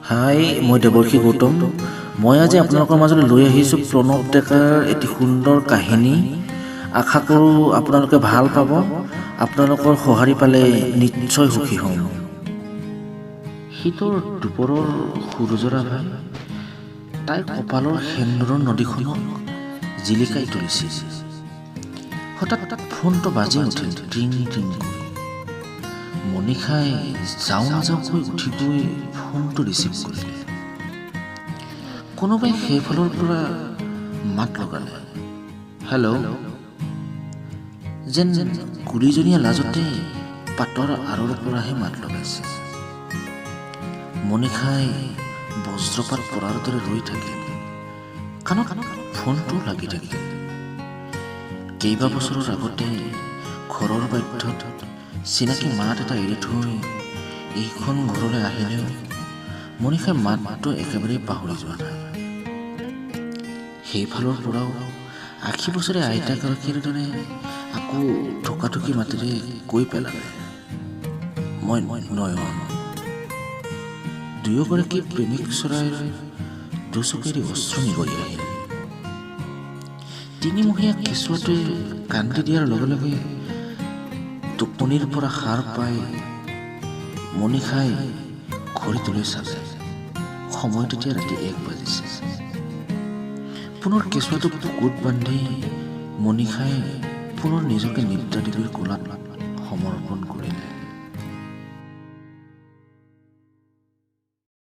হাই, মই দেৱৰ্ষী গৌতম। মই আজি আপোনালোকৰ মাজলৈ লৈ আহিছোঁ প্ৰণৱ ডেকাৰ এটি সুন্দৰ কাহিনী। আশা কৰোঁ আপোনালোকে ভাল পাব। আপোনালোকৰ সঁহাৰি পালে নিশ্চয় সুখী হ'ম। শীতৰ দুপৰৰ সূৰ্যৰ আভাই তাইৰ কপালৰ সেন্দুৰৰ নদীখনক জিলিকাই তুলিছিল। হঠাৎ ফোনটো বাজি উঠিল, টিং টিং কৰি। মনিষাই যাওঁ নাযাওঁকৈ উঠি গৈ ফোনটো ৰিচিভ কৰিলে। কোনোবাই সেইফালৰ পৰা মাত লগালে, হেল্ল'। যেন কুলিজনীয়ে লাজতে পাতৰ আঁৰৰ পৰাহে মাত লগাইছে। মনিষাই বজ্ৰপাত পৰাৰ দৰে ৰৈ থাকিল। কাণত ফোনটো লাগি থাকিল। কেইবা বছৰৰ আগতে ঘৰৰ বাধ্যত চিনাকি মাত এটা এৰি থৈ এইখন ঘৰলৈ আহিলেও মনিষাই মাতটো একেবাৰে পাহৰি যোৱা নাই। সেইফালৰ পৰাও ৮০ বছৰীয়া আইতাগৰাকীৰ দৰে আকৌ ঠুকাঠুকি মাতেৰে কৈ পেলালে, মই নয়ন। দুয়োগৰাকী প্ৰেমিক চৰাইৰ দুচকুৱেদি অশ্ৰু নিগৰি আহিল। তিনিমহীয়া কেঁচুৱাটোৱে কান্দি দিয়াৰ লগে লগে টোপনিৰ পৰা সাৰ পাই মনিষাই ঘড়ীটোলৈ চালে। সময় তেতিয়া ৰাতি ১ বাজিছে। পুনৰ কেঁচুৱাটোক বুকুত বান্ধি মনিষাই পুনৰ নিজকে নিদ্ৰাদেৱীৰ কোলাত সমৰ্পণ কৰিলে।